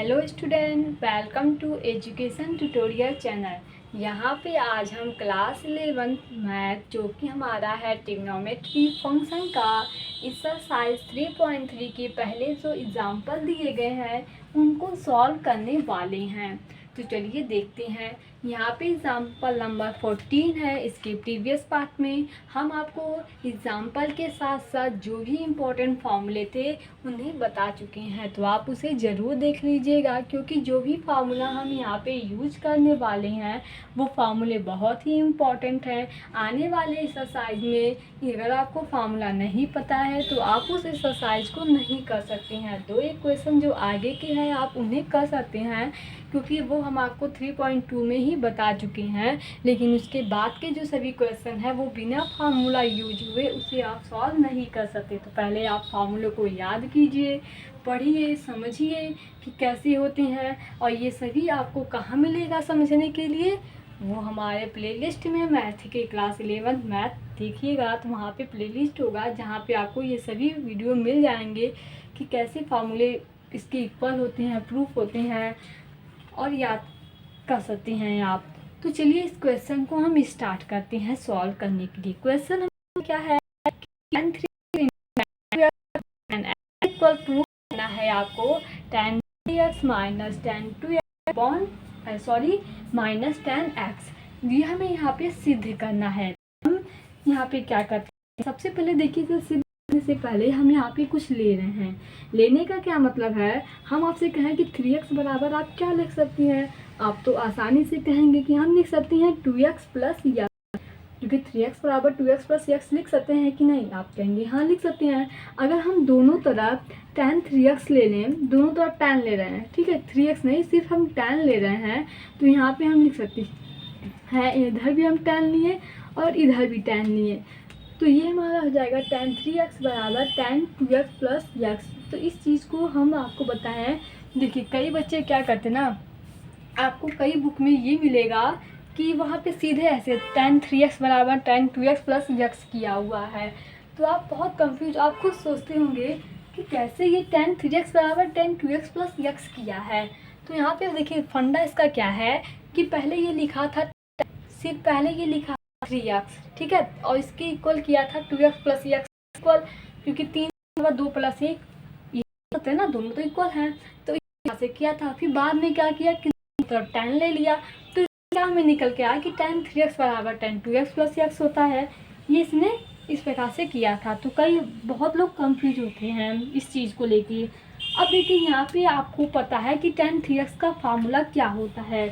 Hello student, welcome to education tutorial channel. यहाँ पे आज हम क्लास 11 मैथ जो कि हमारा है ट्रिग्नोमेट्री फंक्शन का एक्सरसाइज 3.3 के पहले जो एग्जाम्पल दिए गए हैं उनको सॉल्व करने वाले हैं। तो चलिए देखते हैं। यहाँ पे एग्जाम्पल नंबर 14 है। इसके प्रीवियस पार्ट में हम आपको एग्जाम्पल के साथ साथ जो भी इम्पोर्टेंट फॉर्मूले थे उन्हें बता चुके हैं, तो आप उसे ज़रूर देख लीजिएगा, क्योंकि जो भी फार्मूला हम यहाँ पे यूज करने वाले हैं वो फार्मूले बहुत ही इम्पोर्टेंट हैं। आने वाले एक्सरसाइज में अगर आपको फार्मूला नहीं पता है तो आप उस एक्सरसाइज को नहीं कर सकते हैं। दो एक क्वेश्चन जो आगे के हैं आप उन्हें कर सकते हैं, क्योंकि वो हम आपको 3.2 में ही बता चुके हैं। लेकिन उसके बाद के जो सभी क्वेश्चन हैं वो बिना फार्मूला यूज हुए उसे आप सॉल्व नहीं कर सकते। तो पहले आप फार्मूले को याद कीजिए, पढ़िए, समझिए कि कैसे होते हैं। और ये सभी आपको कहाँ मिलेगा समझने के लिए? वो हमारे प्लेलिस्ट में मैथ के क्लास 11 मैथ देखिएगा तो वहाँ पे प्लेलिस्ट होगा जहाँ पे आपको ये सभी वीडियो मिल जाएंगे कि कैसे फार्मूले इसके इक्वल होते हैं, प्रूफ होते हैं और याद कर सकते हैं आप। तो चलिए इस क्वेश्चन को हम स्टार्ट करते हैं सॉल्व करने के लिए। क्वेश्चन क्या है? tan 3 इक्वल प्रूफ करना है आपको tan 3x minus tan 2x minus tan x। ये हमें यहाँ पे सिद्ध करना है। हम यहाँ पे क्या करते हैं, सबसे पहले देखिए तो सिद्ध करने से पहले हम यहाँ पे कुछ ले रहे हैं। लेने का क्या मतलब है, हम आपसे कहें कि 3x बराबर आप क्या लिख सकती हैं? आप तो आसानी से कहेंगे कि हम लिख सकते हैं 2x प्लस x, क्योंकि 3x बराबर 2x प्लस x लिख सकते हैं कि नहीं? आप कहेंगे हाँ लिख सकते हैं। अगर हम दोनों तरफ tan 3x ले लें, दोनों तरफ tan ले रहे हैं, ठीक है, 3x नहीं सिर्फ हम tan ले रहे हैं, तो यहाँ पे हम लिख सकते हैं इधर भी हम tan लिए और इधर भी tan लिए, तो ये हमारा हो जाएगा tan 3x बराबर tan 2x प्लस x। तो इस चीज़ को हम आपको बताएं। देखिए कई बच्चे क्या करते ना, आपको कई बुक में ये मिलेगा कि वहाँ पे सीधे ऐसे tan 3x बराबर tan 2x प्लस x किया हुआ है। तो आप बहुत कंफ्यूज, आप खुद सोचते होंगे कि कैसे ये tan 3x बराबर tan 2x प्लस x किया है। तो यहाँ पे देखिए फंडा इसका क्या है कि पहले ये लिखा था, सिर्फ पहले ये लिखा 3x, ठीक है, और इसके इक्वल किया था 2x प्लस x इक्वल, क्योंकि 3 2 प्लस 1 ये होते हैं ना, दोनों तो इक्वल हैं, तो यहाँ से किया था। फिर बाद में क्या किया कि मतलब tan ले लिया, तो क्या हमें निकल के आया कि tan 3x बराबर tan 2x प्लस x होता है। ये इसने इस प्रकार से किया था। तो कई बहुत लोग कंफ्यूज होते हैं इस चीज़ को लेके। अब देखिए यहाँ पे आपको पता है कि tan 3x का फार्मूला क्या होता है,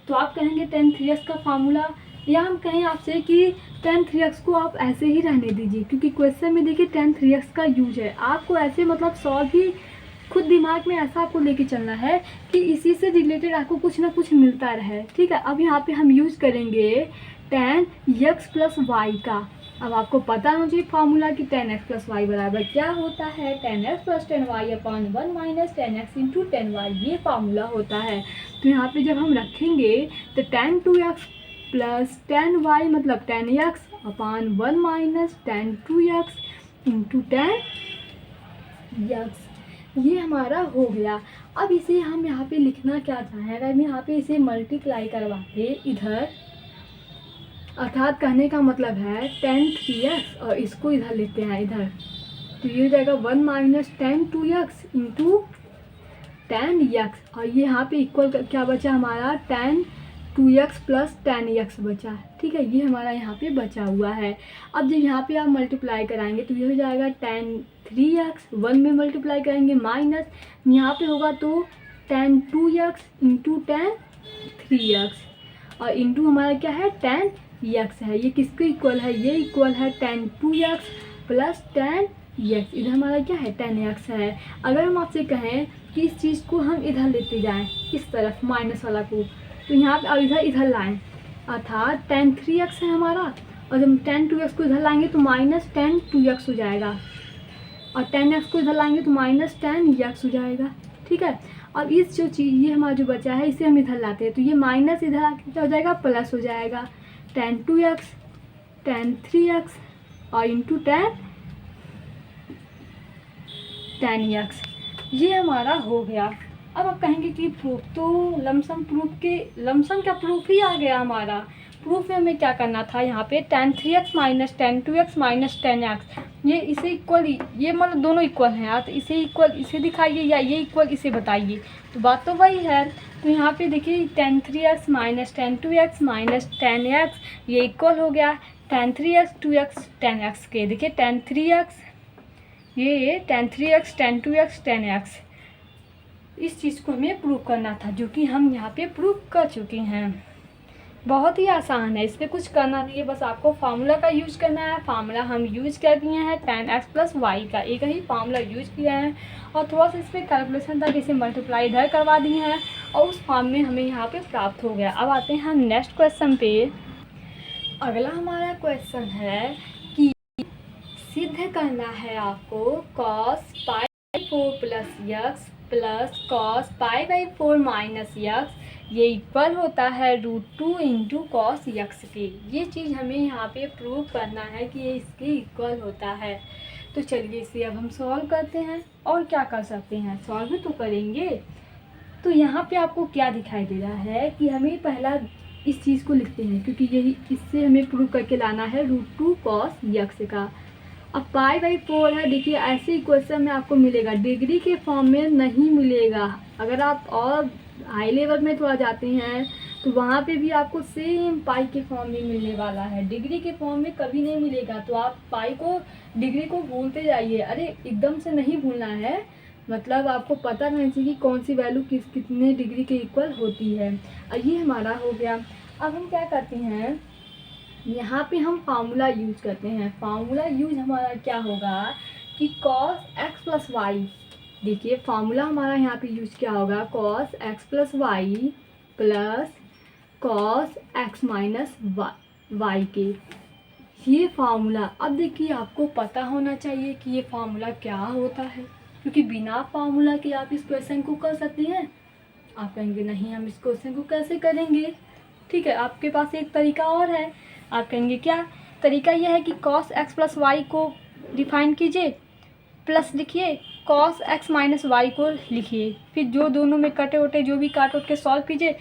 तो आप कहेंगे tan 3x का फार्मूला, या हम कहें आपसे कि tan 3x को आप ऐसे ही रहने दीजिए, क्योंकि क्वेश्चन में देखिए tan 3x का यूज है। आपको ऐसे मतलब सॉल्व ही खुद दिमाग में ऐसा आपको लेके चलना है कि इसी से रिलेटेड आपको कुछ ना कुछ मिलता रहे, ठीक है। अब यहाँ पे हम यूज करेंगे tan x प्लस y का। अब आपको पता होना चाहिए फार्मूला कि tan x प्लस वाई बराबर क्या होता है, tan x plus tan y upon 1 minus tan x into tan y, ये फार्मूला होता है। तो यहाँ पे जब हम रखेंगे तो tan 2x plus tan y मतलब tan x upon 1 minus tan 2x into tan x, ये हमारा हो गया। अब इसे हम यहाँ पे लिखना क्या चाहें, अगर हम यहाँ पे इसे मल्टीप्लाई करवाते इधर, अर्थात कहने का मतलब है tan 3x और इसको इधर लेते हैं इधर, तो ये हो जाएगा 1 minus tan 2x into tan x, और ये यहाँ पे इक्वल क्या बचा हमारा tan 2x plus tan x बचा, ठीक है, ये हमारा यहाँ पे बचा हुआ है। अब जब यहाँ पे आप मल्टीप्लाई कराएंगे तो ये हो जाएगा tan 3x, 1 में मल्टीप्लाई करेंगे माइनस, यहाँ पे होगा तो tan 2x into tan 3x, और इंटू हमारा क्या है tan x है। ये किसके इक्वल है, ये इक्वल है tan 2x plus tan x, इधर हमारा क्या है tan x है। अगर हम आपसे कहें कि इस चीज़ को हम इधर लेते जाएं, इस तरफ माइनस वाला को, तो यहाँ पे इधर इधर लाएँ, अर्थात tan 3x है हमारा, और जब tan 2x को इधर लाएंगे तो माइनस tan 2x हो जाएगा, और tan x को इधर लाएंगे तो माइनस tan x हो जाएगा, ठीक है। अब इस जो चीज़ ये हमारा जो बचा है इसे हम इधर लाते हैं, तो ये माइनस इधर आके क्या हो जाएगा, प्लस हो जाएगा, tan 2x tan 3x और इंटू tan x, ये हमारा हो गया। अब आप कहेंगे कि प्रूफ, तो लमसम प्रूफ के लमसम क्या प्रूफ ही आ गया हमारा। प्रूफ में हमें क्या करना था, यहाँ पे tan 3x minus tan 2x minus tan x, ये इसे इक्वल, ये मतलब दोनों इक्वल हैं यार, तो इसे इक्वल इसे दिखाइए या ये इक्वल इसे बताइए, तो बात तो वही है। तो यहाँ पे देखिए tan 3x minus tan 2x minus tan x, ये इक्वल हो गया tan 3x 2x tan x के। देखिए tan 3x, ये tan 3x tan 2x tan x, इस चीज़ को हमें प्रूव करना था, जो कि हम यहाँ पे प्रूव कर चुके हैं। बहुत ही आसान है, इसमें कुछ करना नहीं है, बस आपको फार्मूला का यूज करना है। फार्मूला हम यूज कर दिए हैं tan x प्लस वाई का, एक ही फार्मूला यूज किया है और थोड़ा सा इसमें कैलकुलेशन था, इसे मल्टीप्लाई इधर करवा दिए हैं और उस फॉर्म में हमें यहाँ पे प्राप्त हो गया। अब आते हैं हम नेक्स्ट क्वेश्चन पे। अगला हमारा क्वेश्चन है कि सिद्ध करना है आपको cos pi 4 plus x plus cos pi by 4 minus x, ये इक्वल होता है √2 इंटू कॉस यक्स के। ये चीज़ हमें यहाँ पे प्रूव करना है कि ये इसके इक्वल होता है। तो चलिए इसे अब हम सॉल्व करते हैं, और क्या कर सकते हैं, सॉल्व भी तो करेंगे। तो यहाँ पे आपको क्या दिखाई दे रहा है कि हमें पहला इस चीज़ को लिखते हैं, क्योंकि यही इससे हमें प्रूव करके लाना है √2 कॉस यक्स का। अब पाई बाई 4 है, देखिए ऐसे इक्वेशन में आपको मिलेगा, डिग्री के फॉर्म में नहीं मिलेगा। अगर आप और हाई लेवल में थोड़ा जाते हैं तो वहाँ पे भी आपको सेम पाई के फॉर्म में मिलने वाला है, डिग्री के फॉर्म में कभी नहीं मिलेगा। तो आप पाई को, डिग्री को भूलते जाइए, अरे एकदम से नहीं भूलना है, मतलब आपको पता रहना चाहिए कि कौन सी वैल्यू कितने डिग्री के इक्वल होती है। और ये हमारा हो गया। अब हम क्या करते हैं, यहाँ पे हम फार्मूला यूज करते हैं। फार्मूला यूज हमारा क्या होगा कि cos x प्लस वाई, देखिए फार्मूला हमारा यहाँ पे यूज क्या होगा, cos x plus y plus cos x minus y के, ये फार्मूला। अब देखिए आपको पता होना चाहिए कि ये फार्मूला क्या होता है, क्योंकि बिना फार्मूला के आप इस क्वेश्चन को कर सकते हैं। आप कहेंगे नहीं हम इस क्वेश्चन को कैसे करेंगे, ठीक है, आपके पास एक तरीका और है। आप कहेंगे क्या तरीका, यह है कि cos x प्लस वाई को डिफाइन कीजिए, प्लस लिखिए cos x माइनस वाई को लिखिए, फिर जो दोनों में कटे उटे जो भी काट उट के सॉल्व कीजिए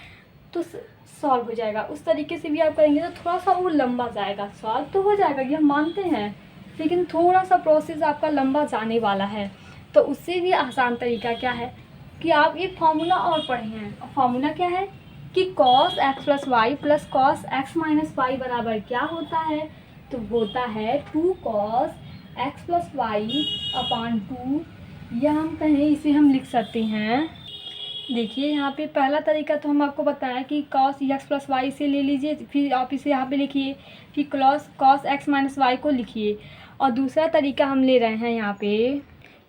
तो सॉल्व हो जाएगा। उस तरीके से भी आप करेंगे तो थोड़ा सा वो लंबा जाएगा, सॉल्व तो हो जाएगा ये हम मानते हैं, लेकिन थोड़ा सा प्रोसेस आपका लंबा जाने वाला है। तो उससे भी आसान तरीका क्या है कि आप एक फार्मूला और पढ़े हैं, और फार्मूला क्या है कि cos x plus y plus cos x minus y बराबर क्या होता है, तो होता है 2 cos x प्लस वाई अपान 2, या हम कहें इसे हम लिख सकते हैं। देखिए यहाँ पे पहला तरीका तो हम आपको बताया कि cos x प्लस वाई से ले लीजिए, फिर आप इसे यहाँ पे लिखिए, फिर cos x माइनस वाई को लिखिए। और दूसरा तरीका हम ले रहे हैं यहाँ पे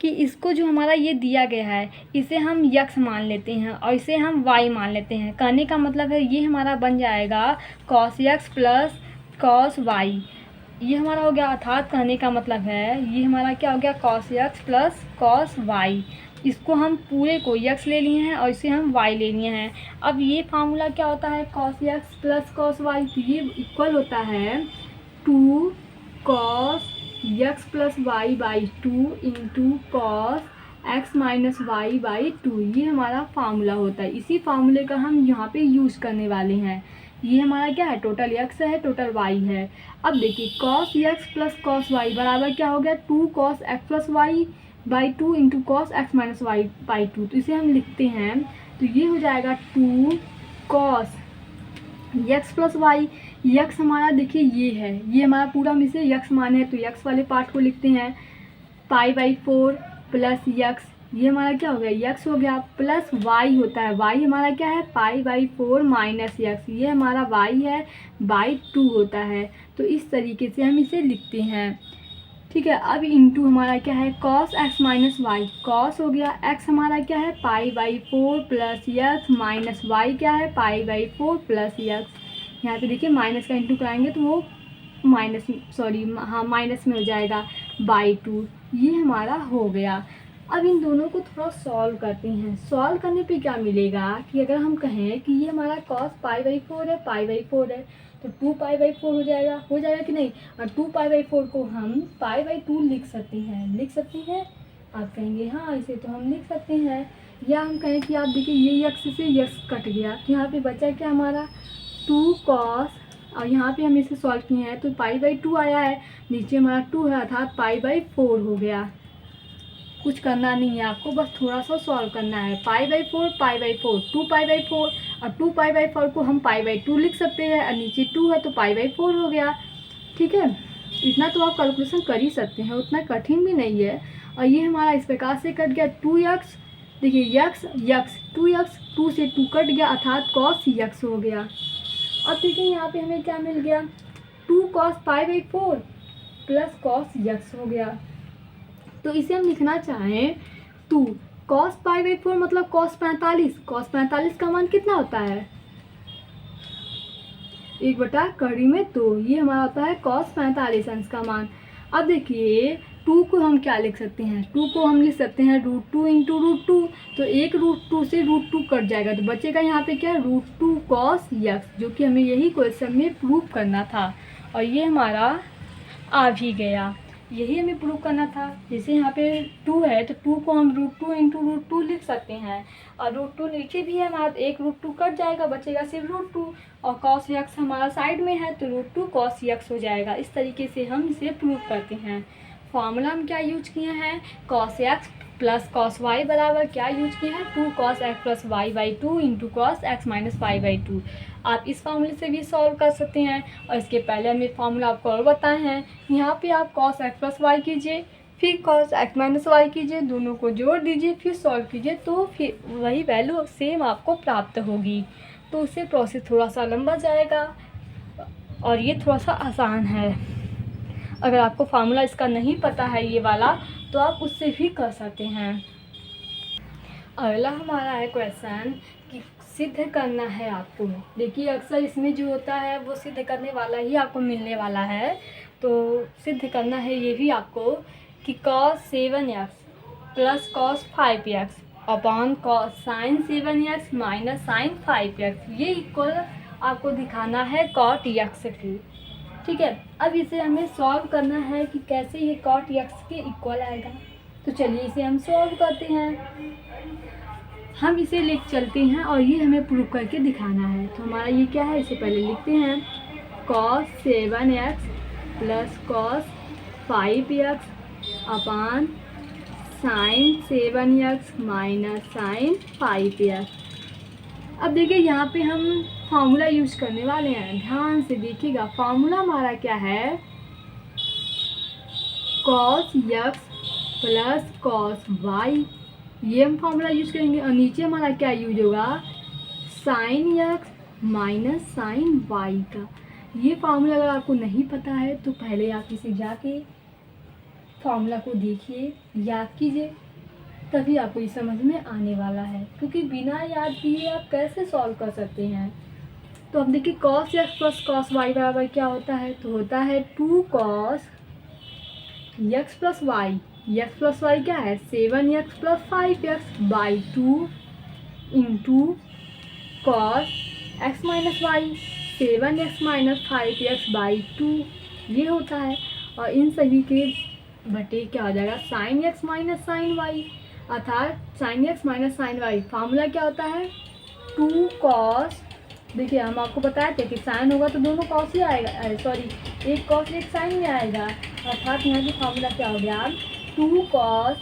कि इसको जो हमारा ये दिया गया है इसे हम यक्स मान लेते हैं और इसे हम वाई मान लेते हैं। कहने का मतलब है ये हमारा बन जाएगा cos x plus cos y, ये हमारा हो गया। अर्थात कहने का मतलब है ये हमारा क्या हो गया, cos x plus cos y. इसको हम पूरे को x ले लिए हैं और इसे हम y ले लिए हैं। अब ये फार्मूला क्या होता है, cos x plus cos y, तो ये इक्वल होता है 2 cos x plus y by 2 into cos x minus y by 2, ये हमारा फार्मूला होता है। इसी फार्मूले का हम यहाँ पे यूज़ करने वाले हैं। ये हमारा क्या है, टोटल x है, टोटल y है। अब देखिए cos x plus cos y बराबर क्या हो गया, 2 cos x plus y by 2 into cos x minus y by 2, तो इसे हम लिखते हैं, तो ये हो जाएगा 2 cos x plus y. X हमारा देखिए ये है, ये हमारा पूरा हम इसे यक्स माने हैं, तो यक्स वाले पार्ट को लिखते हैं पाई बाई 4 प्लस यक्स, ये हमारा क्या हो गया, यक्स हो गया, प्लस वाई होता है, वाई हमारा क्या है, पाई बाई 4 माइनस यक्स, ये हमारा वाई है, बाई 2 होता है। तो इस तरीके से हम इसे लिखते हैं, ठीक है। अब इंटू हमारा क्या है, cos x minus y, cos हो गया, एक्स हमारा क्या है, pi by 4 plus x, minus y क्या है, पाई बाई 4 प्लस यक्स। यहाँ पे देखिए माइनस का इंटू कराएंगे तो वो माइनस, सॉरी हाँ माइनस में हो जाएगा बाई 2, ये हमारा हो गया। अब इन दोनों को थोड़ा सॉल्व करते हैं। सॉल्व करने पे क्या मिलेगा कि अगर हम कहें कि ये हमारा कॉस पाई बाई 4 है, पाई बाई 4 है, तो 2 पाई बाई 4 हो जाएगा कि नहीं। और 2 पाई बाई 4 को हम पाई बाई 2 लिख सकते हैं, लिख सकते हैं। आप कहेंगे हाँ इसे तो हम लिख सकते हैं, या हम कहें कि आप देखिए ये यक्स से यक्स कट गया, तो यहाँ पे बचा क्या हमारा 2 कॉस, और यहाँ पे हम इसे सॉल्व किए हैं तो पाई/2 आया है, नीचे हमारा 2 है अर्थात पाई/4 हो गया। कुछ करना नहीं है आपको, बस थोड़ा सा सॉल्व करना है। पाई/4 पाई/4 2 पाई/4, और 2 पाई/4 को हम पाई/2 लिख सकते हैं, और नीचे 2 है तो पाई/4 हो गया। ठीक है, इतना तो आप कैलकुलेशन कर ही सकते हैं, उतना कठिन भी नहीं है। और ये हमारा इस प्रकार से कट गया 2x, देखिए यक्स यक्स 2x, 2 से 2 कट गया अर्थात कॉस यक्स हो गया। अब देखिए यहाँ पे हमें क्या मिल गया, 2 कॉस पाई/4 प्लस कॉस यक्स हो गया। तो इसे हम लिखना चाहें 2 कॉस पाई/4 मतलब कॉस 45, कॉस 45 का मान कितना होता है 1/2, ये हमारा होता है कॉस 45 अंश का मान। अब देखिए 2 को हम क्या लिख सकते हैं, 2 को हम लिख सकते हैं √2 इंटू √2, तो एक √2 से √2 कट जाएगा तो बचेगा यहाँ पे क्या √2 कॉस यक्स, जो कि हमें यही क्वेश्चन में प्रूव करना था, और ये हमारा आ भी गया। यही हमें प्रूव करना था। जैसे यहाँ पे 2 है तो 2 को हम √2 इंटू √2 लिख सकते हैं, और √2 नीचे भी है हमारा, एक √2 कट जाएगा, बचेगा सिर्फ √2, और कॉस यक्स हमारा साइड में है तो √2 कॉस यक्स हो जाएगा। इस तरीके से हम इसे प्रूव करते हैं। फॉर्मूला हम क्या यूज किए हैं, cos x plus cos y बराबर क्या यूज किए हैं 2 cos x plus y into cos x minus y. आप इस फार्मूले से भी सॉल्व कर सकते हैं, और इसके पहले हम एक फार्मूला आपको और बताए हैं। यहाँ पे आप कॉस एक्स प्लस वाई कीजिए, फिर कॉस एक्स माइनस वाई कीजिए, दोनों को जोड़ दीजिए, फिर सॉल्व कीजिए, तो फिर वही वैल्यू सेम आपको प्राप्त होगी। तो उससे प्रोसेस थोड़ा सा लंबा जाएगा, और ये थोड़ा सा आसान है। अगर आपको फार्मूला इसका नहीं पता है ये वाला, तो आप उससे भी कर सकते हैं। अगला हमारा है क्वेश्चन कि सिद्ध करना है आपको। देखिए अक्सर इसमें जो होता है वो सिद्ध करने वाला ही आपको मिलने वाला है, तो सिद्ध करना है ये भी आपको कि cos 7x plus cos 5x upon cos sin 7x minus sin 5x, ये इक्वल आपको दिखाना है cot x की। ठीक है, अब इसे हमें सॉल्व करना है कि कैसे ये cot x के इक्वल आएगा। तो चलिए इसे हम सॉल्व करते हैं। हम इसे लिख चलते हैं और ये हमें प्रूव करके दिखाना है। तो हमारा ये क्या है, इसे पहले लिखते हैं cos 7x plus cos 5x अपान sin 7x minus sin 5x। अब देखिए यहाँ पे हम फार्मूला यूज करने वाले हैं, ध्यान से देखिएगा। फार्मूला हमारा क्या है, cos x plus cos y, ये हम फार्मूला यूज करेंगे, और नीचे हमारा क्या यूज होगा sin x minus sin y का। ये फार्मूला अगर आपको नहीं पता है तो पहले आप इसे जाके फार्मूला को देखिए, याद कीजिए, तभी आपको ये समझ में आने वाला है, क्योंकि बिना याद किए आप कैसे सॉल्व कर सकते हैं। तो अब देखिए cos x plus cos y बराबर क्या होता है, तो होता है 2 cos x plus y, x plus y क्या है 7x plus 5x by 2 into cos x minus y 7x minus 5x by 2, ये होता है। और इन सभी के बटे क्या हो जाएगा sin x minus sin y, अर्थात sin x minus sin y। Formula क्या होता है 2 cos, देखिए हम आपको बताया थे कि साइन होगा तो दोनों कॉस ही आएगा, सॉरी एक कॉस एक साइन में आएगा, अर्थात यहाँ की फार्मूला क्या हो गया 2 cos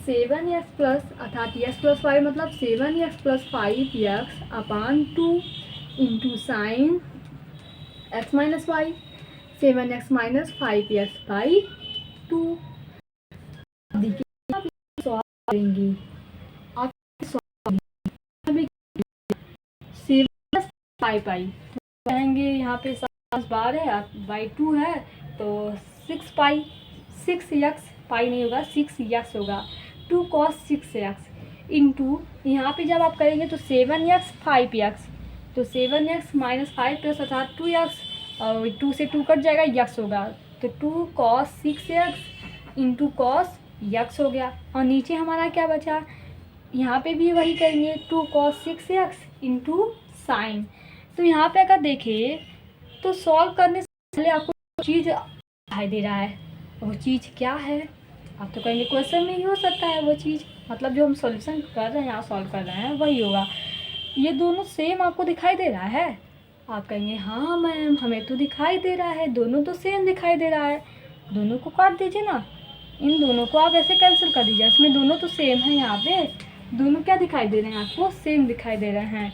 7x प्लस, अर्थात x प्लस वाई मतलब 7x plus 5x upon 2 into sine x minus y 7x minus 5x by 2। देखिए आप सॉल्व करेंगे, आप पाई पाई तो कहेंगे यहाँ पे 7 है बाई 2 है तो 6 पाई, 6x पाई नहीं होगा 6x होगा, 2 cos 6x इंटू यहाँ पे जब आप करेंगे तो 7x 5x, तो 7x माइनस 5 प्लस अर्थात 2x, और 2 से 2 कट जाएगा x होगा, तो 2 cos 6x into cos x हो गया। और नीचे हमारा क्या बचा, यहाँ पे भी वही करेंगे 2 cos 6x इंटू साइन। तो यहाँ पे अगर देखें तो सॉल्व करने से पहले आपको चीज़ दिखाई दे रहा है, वो चीज़ क्या है, आप तो कहेंगे क्वेश्चन में ही हो सकता है वो चीज़, मतलब जो हम सॉल्यूशन कर रहे हैं या सॉल्व कर रहे हैं वही होगा। ये दोनों सेम आपको दिखाई दे रहा है? आप कहेंगे हाँ मैम हमें तो दिखाई दे रहा है, दोनों तो सेम दिखाई दे रहा है। दोनों को काट दीजिए ना, इन दोनों को आप ऐसे कैंसिल कर दीजिए, इसमें दोनों तो सेम है। यहाँ पे दोनों क्या दिखाई दे रहे हैं आपको? सेम दिखाई दे रहे हैं।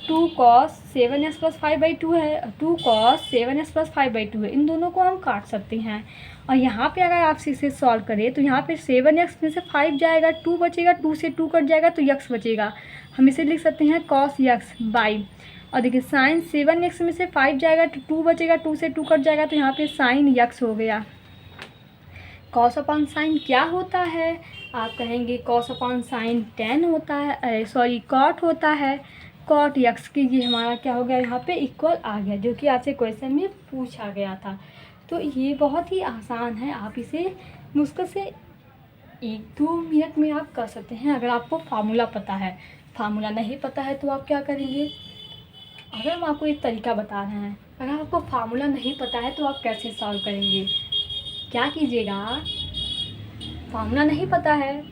2 cos 7x + 5/2 है, 2 cos 7x + 5/2 है। इन दोनों को हम काट सकते हैं। और यहाँ पे अगर आप इसे सॉल्व करें तो यहाँ पे 7x में से 5 जाएगा, 2 बचेगा, 2 से 2 कट जाएगा तो x बचेगा। हम इसे लिख सकते हैं cos x बाई, और देखिए साइन 7x में से 5 जाएगा तो 2 बचेगा, 2 से 2 कट जाएगा तो यहाँ पे साइन x हो गया। कॉस अपॉन साइन क्या होता है? आप कहेंगे कॉस अपॉन साइन टेन होता है, सॉरी कॉट होता है। कॉट यक्स की ये हमारा क्या हो गया यहाँ पे इक्वल आ गया, जो कि आपसे क्वेश्चन में पूछा गया था। तो ये बहुत ही आसान है, आप इसे मुश्किल से 1-2 मिनट में आप कर सकते हैं अगर आपको फार्मूला पता है। फार्मूला नहीं पता है तो आप क्या करेंगे? अगर हम आपको एक तरीका बता रहे हैं, अगर आपको फार्मूला नहीं पता है तो आप कैसे सॉल्व करेंगे? क्या कीजिएगा, फार्मूला नहीं पता है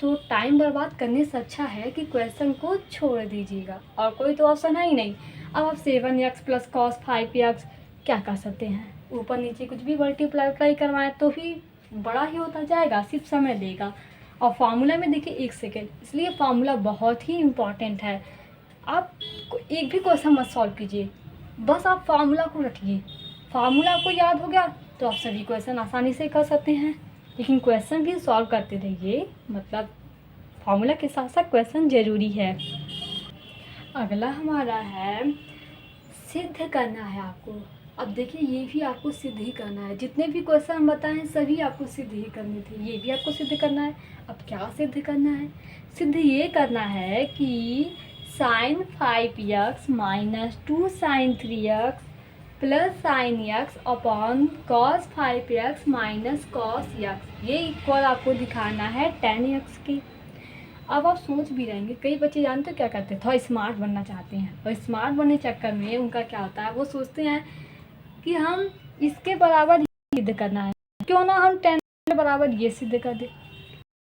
तो टाइम बर्बाद करने से अच्छा है कि क्वेश्चन को छोड़ दीजिएगा, और कोई तो ऑप्शन है ही नहीं। अब आप 7x + cos 5x क्या कर सकते हैं? ऊपर नीचे कुछ भी मल्टीप्लाई करवाएं तो भी बड़ा ही होता जाएगा, सिर्फ समय देगा। और फार्मूला में देखिए 1 सेकेंड, इसलिए फार्मूला बहुत ही इम्पॉर्टेंट है। आप एक भी क्वेश्चन मत सॉल्व कीजिए, बस आप फार्मूला को रखिए। फार्मूला आपको याद हो गया तो आप सभी क्वेश्चन आसानी से कर सकते हैं। लेकिन क्वेश्चन भी सॉल्व करते रहिए, मतलब फार्मूला के साथ साथ क्वेश्चन ज़रूरी है। अगला हमारा है सिद्ध करना है आपको। अब देखिए ये भी आपको सिद्ध ही करना है, जितने भी क्वेश्चन हम बताए हैं सभी आपको सिद्ध ही करने थे, ये भी आपको सिद्ध करना है। अब क्या सिद्ध करना है? सिद्ध ये करना है कि sin 5x - 2 sin 3x + sin x upon cos 5x - cos x, ये इक्वल आपको दिखाना है tan x की। अब आप सोच भी रहेंगे, कई बच्चे जानते हो क्या करते हैं, थोड़ा स्मार्ट बनना चाहते हैं, और स्मार्ट बनने चक्कर में उनका क्या होता है, वो सोचते हैं कि हम इसके बराबर ये सिद्ध करना है, क्यों ना हम tan के बराबर ये सिद्ध कर दें।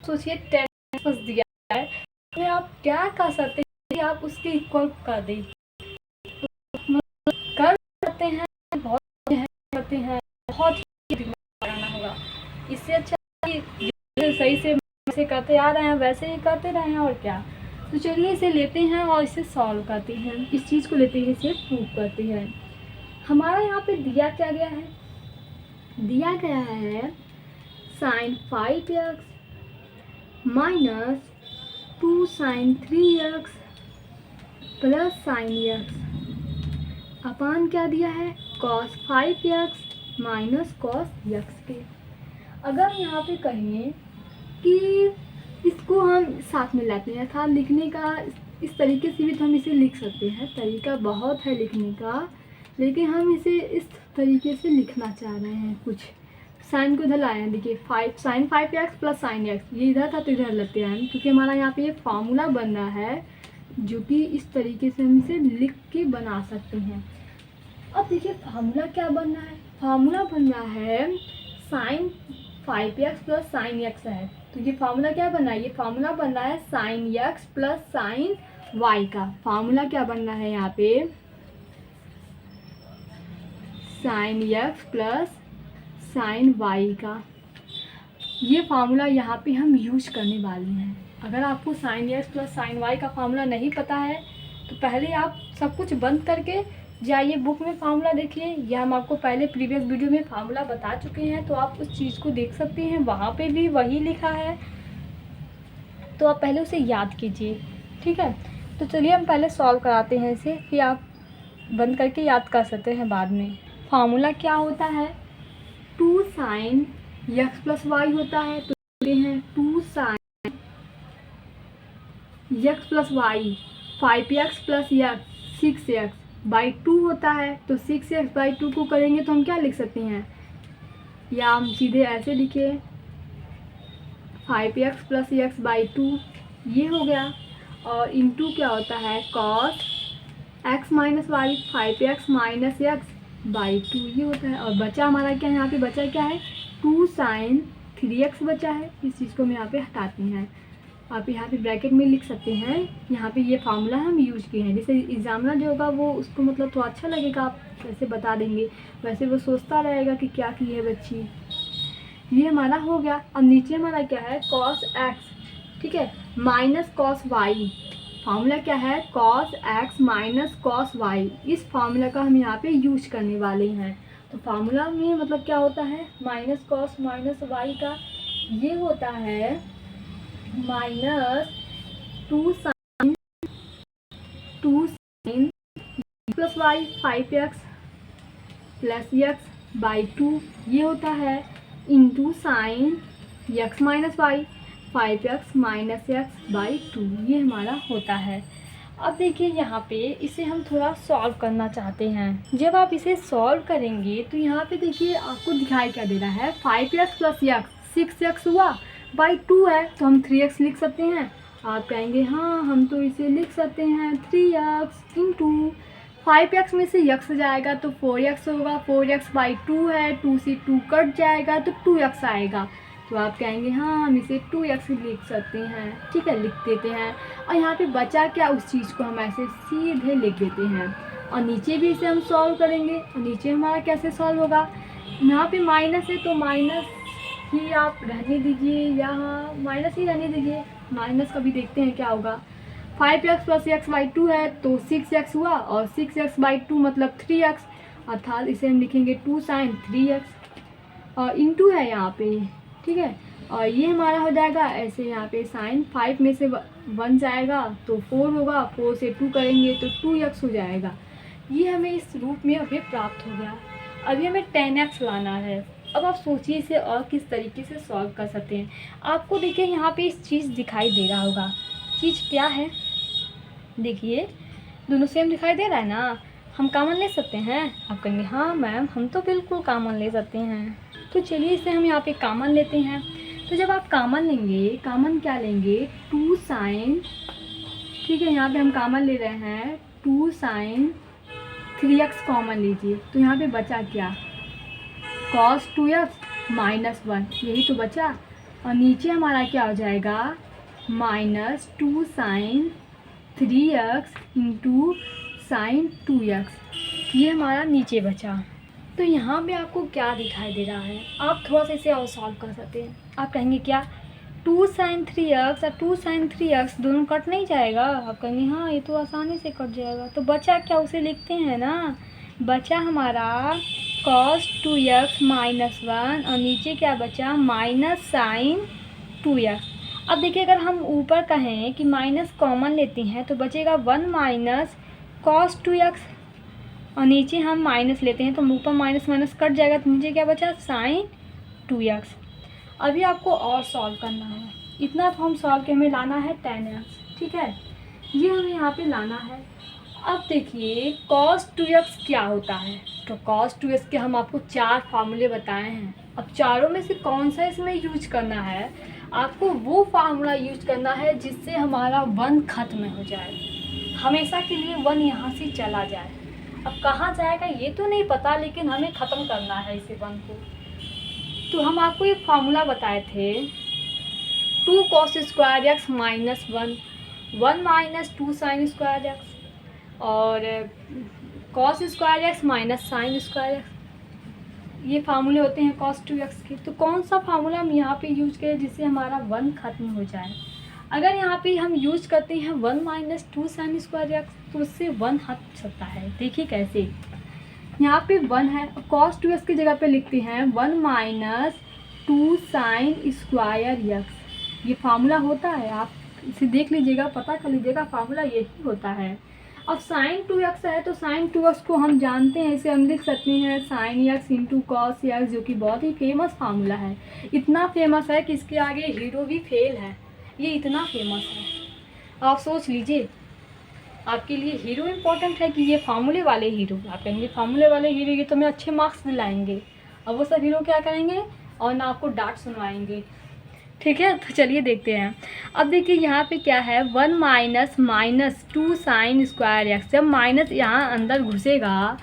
सोचिए tan x दिया है तो आप क्या कर सकते हैं कि आप उसके इक्वल कर दें, कर सकते हैं, बहुत करते हैं, बहुत ही दिमाग लगाना होगा। इससे अच्छा कि सही से करते आ रहे हैं वैसे ही करते रहे हैं, और क्या। तो चलिए इसे लेते हैं और इसे सॉल्व करते हैं, इस चीज़ को लेते हैं, इसे प्रूव करते हैं। हमारा यहाँ पे दिया क्या गया है? दिया गया है sin 5x - 2 sin 3x + sin x अपान क्या दिया है? cos 5x - cos x के। अगर यहाँ पे कहें कि इसको हम साथ में लेते हैं, था लिखने का इस तरीके से भी तो हम इसे लिख सकते हैं, तरीका बहुत है लिखने का, लेकिन हम इसे इस तरीके से लिखना चाह रहे हैं। कुछ साइन को इधर लाए हैं, देखिए 5 sin 5x + sin x, ये इधर था तो इधर लेते हैं हम, क्योंकि हमारा यहाँ पे ये फार्मूला बन रहा है जो कि इस तरीके से हम इसे लिख के बना सकते हैं। अब देखिए फार्मूला क्या बन रहा है? फार्मूला बन रहा है sin 5x + sin x है, तो ये फार्मूला क्या बन रहा है? ये फार्मूला बन रहा है sin x + sin y का। फार्मूला क्या बन रहा है यहाँ पे? sin x + sin y का। ये फार्मूला यहाँ पे हम यूज करने वाले हैं। अगर आपको sin x + sin y का फार्मूला नहीं पता है तो पहले आप सब कुछ बंद करके जाइए बुक में फार्मूला देखिए, या हम आपको पहले प्रीवियस वीडियो में फार्मूला बता चुके हैं, तो आप उस चीज़ को देख सकते हैं, वहाँ पे भी वही लिखा है, तो आप पहले उसे याद कीजिए। ठीक है, तो चलिए हम पहले सॉल्व कराते हैं इसे, फिर आप बंद करके याद कर सकते हैं बाद में। फार्मूला क्या होता है? 2 sin x + y होता है, तो कहते हैं 2 sin x + y 5x + x 6x by 2 होता है, तो 6x बाई 2 को करेंगे तो हम क्या लिख सकते हैं, या हम सीधे ऐसे लिखे 5x + x बाई 2, ये हो गया। और इंटू क्या होता है cos x - y 5x - x by 2, ये होता है। और बचा हमारा क्या है, यहाँ पे बचा क्या है 2 sin 3x बचा है, इस चीज़ को हम यहाँ पे हटाते हैं। आप यहाँ पे ब्रैकेट में लिख सकते हैं, यहाँ पे ये फार्मूला हम यूज किए हैं। जैसे एग्जामिनर जो होगा वो उसको मतलब तो अच्छा लगेगा, आप कैसे बता देंगे, वैसे वो सोचता रहेगा कि क्या की है बच्ची। ये हमारा हो गया। अब नीचे हमारा क्या है, cos x, ठीक है, माइनस cos y। फार्मूला क्या है, cos x minus cos y। इस फार्मूला का हम यहाँ पे यूज करने वाले हैं। तो फार्मूला में मतलब क्या होता है, माइनस cos माइनस y का ये होता है minus 2 sin plus y 5x plus x by 2 ये होता है into sine x minus y 5x minus x by 2 ये हमारा होता है। अब देखिए यहाँ पे इसे हम थोड़ा सॉल्व करना चाहते हैं। जब आप इसे सॉल्व करेंगे तो यहाँ पे देखिए आपको दिखाई क्या दे रहा है, 5x प्लस x 6x हुआ बाई 2 है, तो हम 3x लिख सकते हैं। आप कहेंगे हाँ हम तो इसे लिख सकते हैं 3x इंटू 5x में से x जाएगा तो 4x होगा, 4x बाई 2 है, 2 से 2 कट जाएगा तो 2x आएगा। तो आप कहेंगे हाँ हम इसे 2x लिख सकते हैं, ठीक है, लिख देते हैं। और यहाँ पे बचा क्या, उस चीज़ को हम ऐसे सीधे लिख देते हैं। और नीचे भी इसे हम सॉल्व करेंगे, और नीचे हमारा कैसे सॉल्व होगा, यहाँ पे माइनस है तो माइनस ही आप रहने दीजिए, यहाँ माइनस ही रहने दीजिए, माइनस का भी देखते हैं क्या होगा। 5x प्लस x बाई 2 है तो 6x हुआ, और 6x बाई 2 मतलब 3x, अर्थात इसे हम लिखेंगे 2 साइन 3x और इंटू है यहाँ पे, ठीक है। और ये हमारा हो जाएगा ऐसे, यहाँ पे साइन 5 में से 1 जाएगा तो 4 होगा, 4 से 2 करेंगे तो 2x हो जाएगा। ये हमें इस रूप में अभी प्राप्त हो गया। अभी हमें 10x लाना है। अब आप सोचिए इसे और किस तरीके से सॉल्व कर सकते हैं। आपको देखिए यहाँ पे इस चीज़ दिखाई दे रहा होगा, चीज़ क्या है, देखिए दोनों सेम दिखाई दे रहा है ना, हम कॉमन ले सकते हैं। आप कहेंगे हाँ मैम हम तो बिल्कुल कॉमन ले सकते हैं। तो चलिए इसे हम यहाँ पे कॉमन लेते हैं। तो जब आप कॉमन लेंगे, कॉमन क्या लेंगे, 2 साइन, ठीक है, यहाँ पे हम कॉमन ले रहे हैं 2 साइन 3x कॉमन लीजिए। तो यहाँ पे बचा क्या, cos 2x माइनस 1, यही तो बचा। और नीचे हमारा क्या हो जाएगा, minus 2 sign 3x into sine 2x, ये हमारा नीचे बचा। तो यहाँ पे आपको क्या दिखाई दे रहा है, आप थोड़ा सा इसे और सॉल्व कर सकते हैं। आप कहेंगे क्या, 2 साइन 3x और 2 साइन 3x दोनों कट नहीं जाएगा। आप कहेंगे हाँ ये तो आसानी से कट जाएगा। तो बचा क्या, उसे लिखते हैं ना, बचा हमारा cos 2x माइनस 1 और नीचे क्या बचा, माइनस साइन 2x। अब देखिए अगर हम ऊपर कहें कि माइनस कॉमन लेते हैं तो बचेगा 1 माइनस cos 2x, और नीचे हम माइनस लेते हैं तो ऊपर माइनस माइनस कट जाएगा तो नीचे क्या बचा, साइन 2x। अभी आपको और सॉल्व करना है, इतना तो हम सॉल्व के हमें लाना है 10x, ठीक है, ये हमें यहाँ पे लाना है। अब देखिए cos 2x क्या होता है, तो cos 2x के हम आपको 4 फार्मूले बताए हैं। अब चारों में से कौन सा इसमें यूज करना है, आपको वो फार्मूला यूज करना है जिससे हमारा 1 खत्म हो जाए, हमेशा के लिए 1 यहाँ से चला जाए। अब कहाँ जाएगा ये तो नहीं पता, लेकिन हमें ख़त्म करना है इसे 1 को। तो हम आपको एक फार्मूला बताए थे, 2 cos square x minus 1 minus 2 sine square x, और cos square x minus sine square x, ये फार्मूले होते हैं cos 2x के। तो कौन सा फार्मूला हम यहाँ पे यूज करें जिससे हमारा 1 खत्म हो जाए। अगर यहाँ पे हम यूज करते हैं 1 माइनस 2 साइन स्क्वायर एक्स तो उससे 1 हट सकता है। देखिए कैसे, यहाँ पे 1 है, cos 2x की जगह पे लिखते हैं 1 माइनस 2 साइन स्क्वायर एक्स, ये फार्मूला होता है, आप इसे देख लीजिएगा, पता कर लीजिएगा, फार्मूला यही होता है। अब साइन 2x है तो साइन 2x को हम जानते हैं, इसे हम लिख सकते हैं sine x into cos x, जो कि बहुत ही फेमस फार्मूला है। इतना फेमस है कि इसके आगे हीरो भी फेल है, ये इतना फेमस है। आप सोच लीजिए, आपके लिए हीरो इम्पोर्टेंट है कि ये फार्मूले वाले हीरो। आप कहेंगे फार्मूले वाले हीरो ये तो हमें अच्छे मार्क्स दिलाएंगे, अब वो सब हीरो क्या करेंगे और ना आपको डांट सुनवाएंगे, ठीक है। तो चलिए देखते हैं। अब देखिए यहाँ पे क्या है, 1 माइनस 2 साइन स्क्वायर एक्स, जब माइनस यहाँ अंदर घुसेगा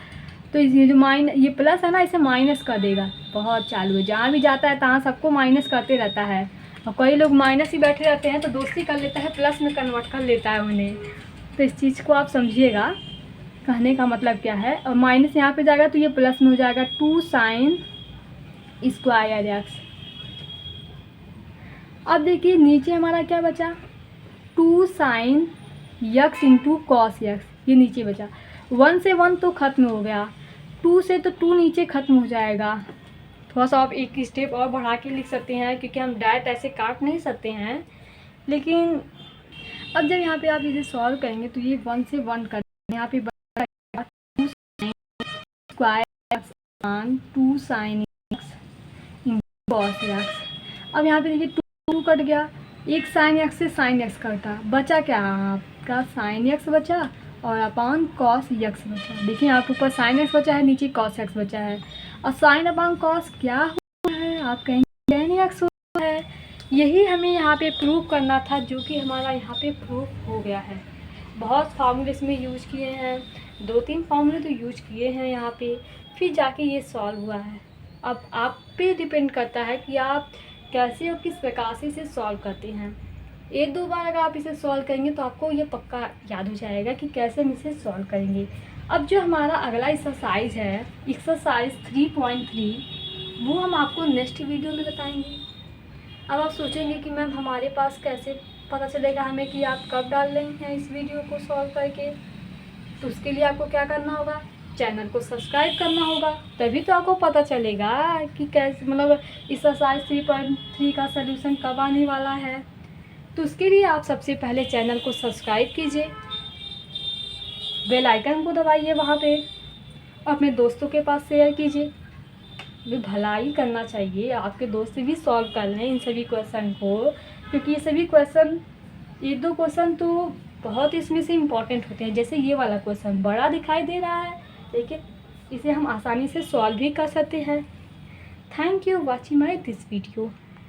तो ये जो ये प्लस है ना, इसे माइनस कर देगा। बहुत चालू है, जहाँ भी जाता है तहाँ सबको माइनस करते रहता है। और कई लोग माइनस ही बैठे रहते हैं तो दोस्ती कर लेता है, प्लस में कन्वर्ट कर लेता है उन्हें। तो इस चीज़ को आप समझिएगा, कहने का मतलब क्या है। और माइनस यहाँ पे जाएगा तो ये प्लस में हो जाएगा 2 sin स्क्वायर एक्स। अब देखिए नीचे हमारा क्या बचा, 2 sin x into cos x, ये नीचे बचा। 1 से 1 तो ख़त्म हो गया, 2 से तो 2 नीचे ख़त्म हो जाएगा। थोड़ा सा आप एक स्टेप और बढ़ा के लिख सकते हैं, क्योंकि हम डायरेक्ट ऐसे काट नहीं सकते हैं। लेकिन अब जब यहाँ पे आप इसे सॉल्व करेंगे तो ये 1 से 1 कर, यहाँ पे 2 square x 2 sin x cos x. अब यहाँ पे देखिए 2 कट गया, एक sin एक्स से sin एक्स कटा, बचा क्या आपका sin एक्स बचा और अपॉन कॉस एक्स बचा। देखिए आपके ऊपर sin एक्स बचा है, नीचे cos एक्स बचा है। और sin अपॉन कॉस क्या हुआ है, आप कहेंगे tan एक्स हुआ है। यही हमें यहाँ पे प्रूव करना था, जो कि हमारा यहाँ पे प्रूव हो गया है। बहुत फार्मूले इसमें यूज किए हैं, 2-3 फार्मूले तो यूज किए हैं यहाँ पे, फिर जाके ये सॉल्व हुआ है। अब आप पे डिपेंड करता है कि आप कैसे और किस प्रकार से इसे सॉल्व करते हैं। 1-2 बार अगर आप इसे सॉल्व करेंगे तो आपको ये पक्का याद हो जाएगा कि कैसे हम इसे सॉल्व करेंगे। अब जो हमारा अगला एक्सरसाइज है, एक्सरसाइज 3.3, वो हम आपको नेक्स्ट वीडियो में बताएंगे। अब आप सोचेंगे कि मैम हमारे पास कैसे पता चलेगा हमें कि आप कब डाल रहे हैं इस वीडियो को सॉल्व करके। तो उसके लिए आपको क्या करना होगा, चैनल को सब्सक्राइब करना होगा, तभी तो आपको पता चलेगा कि कैसे, मतलब एक्सरसाइज 3.3 का सलूशन कब आने वाला है। तो उसके लिए आप सबसे पहले चैनल को सब्सक्राइब कीजिए, बेल आइकन को दबाइए वहाँ पे, और अपने दोस्तों के पास शेयर कीजिए। भी भलाई करना चाहिए, आपके दोस्त भी सॉल्व कर लें इन सभी क्वेश्चन को, क्योंकि ये सभी क्वेश्चन, 1-2 क्वेश्चन तो बहुत इसमें से इम्पॉर्टेंट होते हैं। जैसे ये वाला क्वेश्चन बड़ा दिखाई दे रहा है, लेकिन इसे हम आसानी से सॉल्व भी कर सकते हैं। Thank you watching my this video.